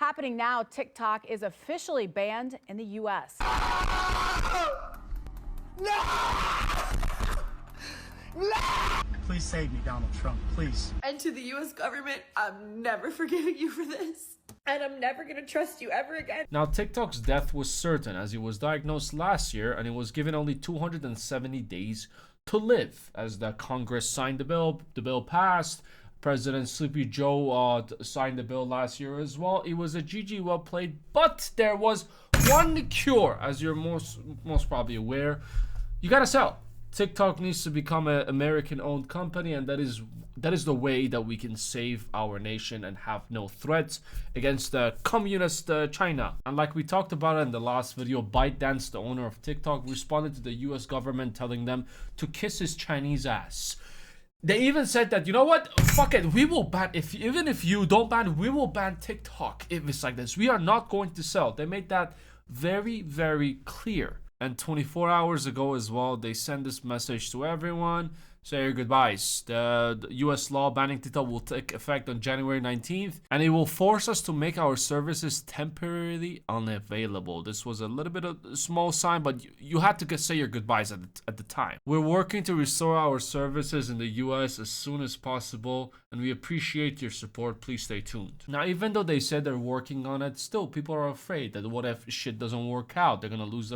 happening now. TikTok is officially banned in the U.S. Please save me, Donald Trump, please. And to the U.S. government, I'm never forgiving you for this. And I'm never gonna trust you ever again. Now, TikTok's death was certain as he was diagnosed last year and he was given only 270 days to live. As the Congress signed the bill passed. President Sleepy Joe signed the bill last year as well. It was a GG, well played, but there was one cure, as you're most probably aware. You gotta sell. TikTok needs to become an American-owned company, and that is the way that we can save our nation and have no threats against the communist China. And like we talked about in the last video, ByteDance, the owner of TikTok, responded to the US government telling them to kiss his Chinese ass. They even said that, you know what, fuck it, we will ban, even if you don't ban, we will ban TikTok if it's like this. We are not going to sell. They made that very, very clear. And 24 hours ago as well, they sent this message to everyone. Say your goodbyes. The US law banning TikTok will take effect on January 19th, and it will force us to make our services temporarily unavailable. This was a little bit of a small sign, but you had to say your goodbyes at the time. We're working to restore our services in the US as soon as possible, and we appreciate your support. Please stay tuned. Now, even though they said they're working on it, still people are afraid that what if shit doesn't work out? They're gonna lose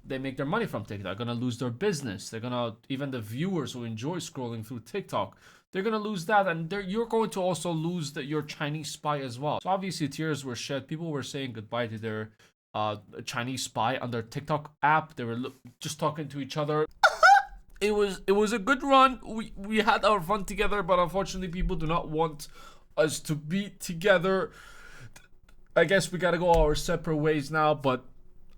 they make their money from TikTok. They're gonna lose their business. They're gonna, even the viewers who enjoy scrolling through TikTok, they're gonna lose that, and you're going to also lose your Chinese spy as well. So obviously tears were shed. People were saying goodbye to their Chinese spy on their TikTok app. They were just talking to each other. It was a good run. We had our fun together, but unfortunately people do not want us to be together. I guess we gotta go our separate ways now, but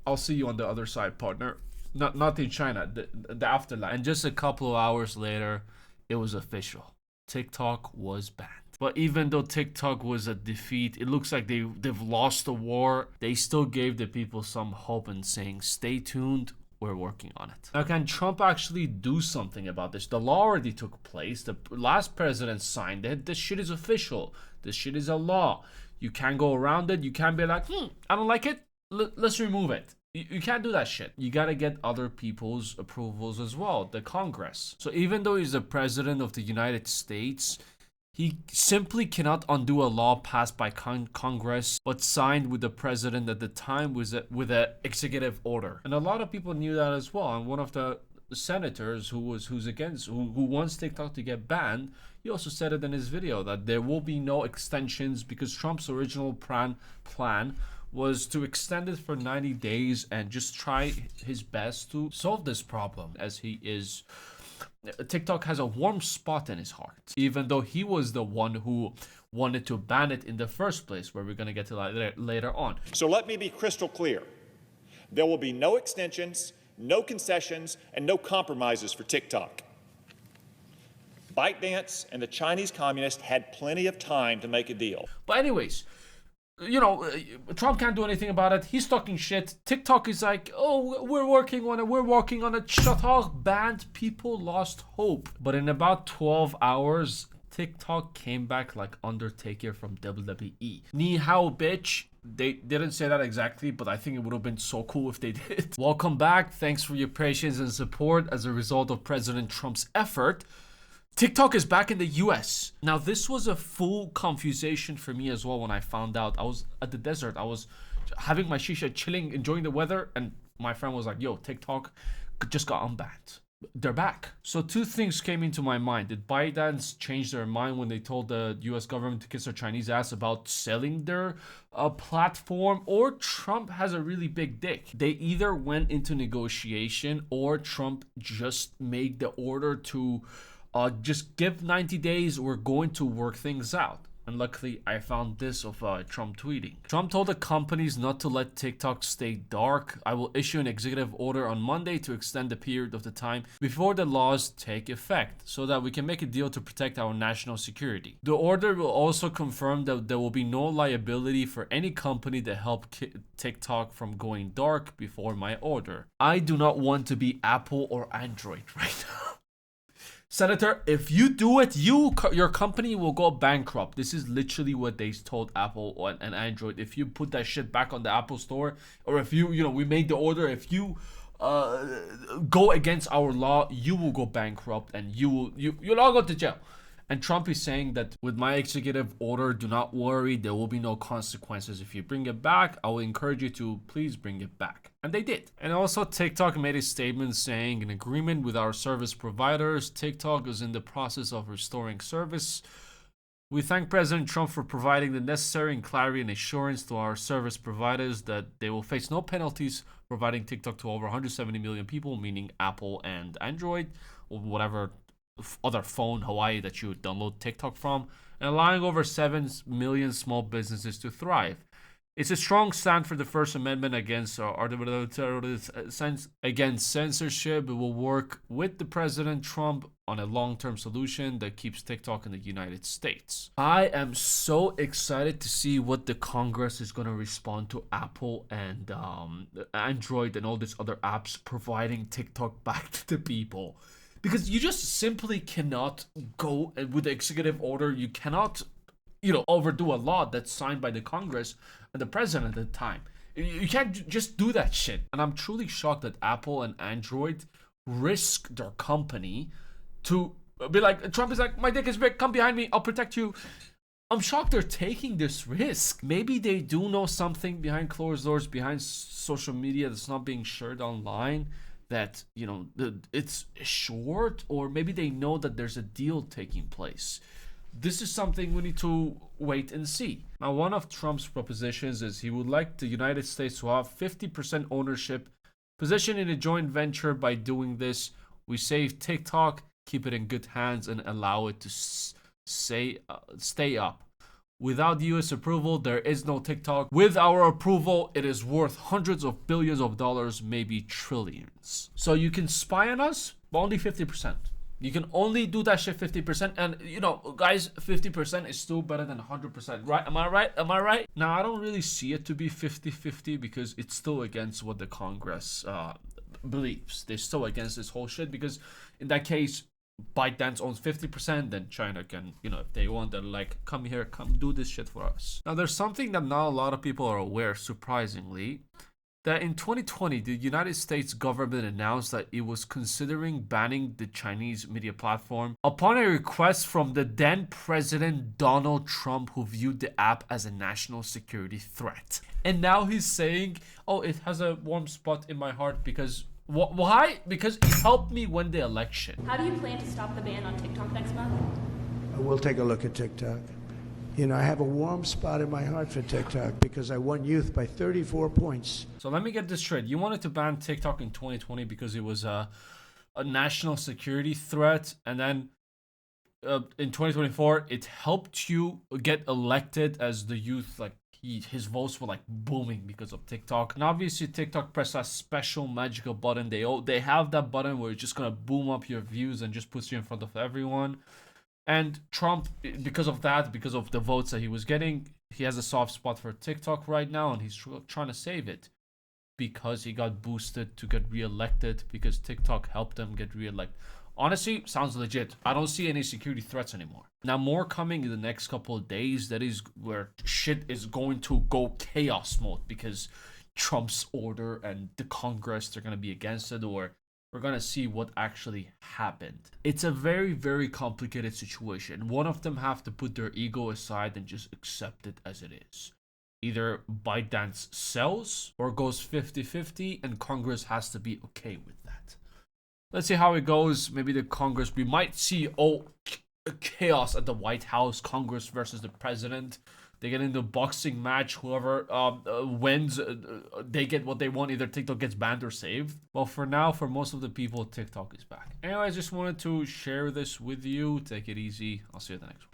I'll see you on the other side, partner. Not in China, the afterlife. And just a couple of hours later, it was official. TikTok was banned. But even though TikTok was a defeat, it looks like they've lost the war. They still gave the people some hope and saying, stay tuned, we're working on it. Now, can Trump actually do something about this? The law already took place. The last president signed it. This shit is official. This shit is a law. You can't go around it. You can't be like, I don't like it. Let's remove it. You can't do that shit. You gotta get other people's approvals as well, the Congress. So even though he's the president of the United States, he simply cannot undo a law passed by Congress, but signed with the president at the time with an executive order. And a lot of people knew that as well. And one of the senators who wants TikTok to get banned, he also said it in his video that there will be no extensions because Trump's original plan was to extend it for 90 days and just try his best to solve this problem, as TikTok has a warm spot in his heart, even though he was the one who wanted to ban it in the first place, where we're going to get to that later on. So let me be crystal clear. There will be no extensions, no concessions, and no compromises for TikTok. ByteDance and the Chinese communists had plenty of time to make a deal. But anyways, you know, Trump can't do anything about it. He's talking shit. TikTok is like, oh, we're working on it. Shut up, banned. People lost hope. But in about 12 hours, TikTok came back like Undertaker from WWE. Ni hao, bitch. They didn't say that exactly, but I think it would have been so cool if they did. Welcome back. Thanks for your patience and support. As a result of President Trump's effort, TikTok is back in the US. Now, this was a full confusion for me as well when I found out. I was at the desert. I was having my shisha, chilling, enjoying the weather, and my friend was like, yo, TikTok just got unbanned. They're back. So two things came into my mind. Did ByteDance change their mind when they told the US government to kiss their Chinese ass about selling their platform? Or Trump has a really big dick? They either went into negotiation or Trump just made the order to just give 90 days, we're going to work things out. And luckily, I found this of Trump tweeting. Trump told the companies not to let TikTok stay dark. I will issue an executive order on Monday to extend the period of the time before the laws take effect so that we can make a deal to protect our national security. The order will also confirm that there will be no liability for any company that helped TikTok from going dark before my order. I do not want to be Apple or Android right now. Senator, if you do it, your company will go bankrupt. This is literally what they told Apple and Android. If you put that shit back on the Apple store, or if we made the order, if you go against our law, you will go bankrupt and you'll all go to jail. And Trump is saying that with my executive order, do not worry, there will be no consequences. If you bring it back, I will encourage you to please bring it back. And they did. And also TikTok made a statement saying, in agreement with our service providers, TikTok is in the process of restoring service. We thank President Trump for providing the necessary clarity and assurance to our service providers that they will face no penalties providing TikTok to over 170 million people, meaning Apple and Android, or whatever other phone Hawaii that you download TikTok from, and allowing over 7 million small businesses to thrive. It's a strong stand for the First Amendment against censorship. It will work with the President Trump on a long-term solution that keeps TikTok in the United States. I am so excited to see what the Congress is going to respond to Apple and Android and all these other apps providing TikTok back to the people. Because you just simply cannot go with the executive order. You cannot, overdo a law that's signed by the Congress and the president at the time. You can't just do that shit. And I'm truly shocked that Apple and Android risk their company to be like, Trump is like, my dick is big, come behind me, I'll protect you. I'm shocked they're taking this risk. Maybe they do know something behind closed doors, behind social media that's not being shared online, that it's short, or maybe they know that there's a deal taking place. This is something we need to wait and see. Now, one of Trump's propositions is he would like the United States to have 50% ownership position in a joint venture. By doing this, we save TikTok, keep it in good hands, and allow it to stay up. Without US approval, there is no TikTok. With our approval, it is worth hundreds of billions of dollars, maybe trillions. So you can spy on us, but only 50%. You can only do that shit 50%. And, guys, 50% is still better than 100%, right? Am I right? Now, I don't really see it to be 50-50 because it's still against what the Congress believes. They're still against this whole shit because in that case, ByteDance owns 50%, then China can, if they want, they're like, come here, come do this shit for us. Now, there's something that not a lot of people are aware, surprisingly, that in 2020, the United States government announced that it was considering banning the Chinese media platform upon a request from the then President Donald Trump, who viewed the app as a national security threat. And now he's saying, oh, it has a warm spot in my heart because... Why? Because it helped me win the election. How do you plan to stop the ban on TikTok next month? We'll take a look at TikTok. I have a warm spot in my heart for TikTok because I won youth by 34 points. So let me get this straight. You wanted to ban TikTok in 2020 because it was a national security threat, and then in 2024, it helped you get elected as the youth, his votes were booming because of TikTok. And obviously TikTok pressed that special magical button. They have that button where it's just gonna boom up your views and just puts you in front of everyone. And Trump, because of the votes that he was getting, he has a soft spot for TikTok right now, and he's trying to save it because he got boosted to get reelected, because TikTok helped him get reelected. Honestly, sounds legit. I don't see any security threats anymore. Now, more coming in the next couple of days. That is where shit is going to go chaos mode, because Trump's order and the Congress, they're going to be against it, or we're going to see what actually happened. It's a very, very complicated situation. One of them have to put their ego aside and just accept it as it is. Either ByteDance sells or goes 50-50, and Congress has to be okay with that. Let's see how it goes. Maybe the Congress, we might see chaos at the White House, Congress versus the president. They get into a boxing match. Whoever wins, they get what they want. Either TikTok gets banned or saved. Well, for now, for most of the people, TikTok is back. Anyway, I just wanted to share this with you. Take it easy. I'll see you at the next one.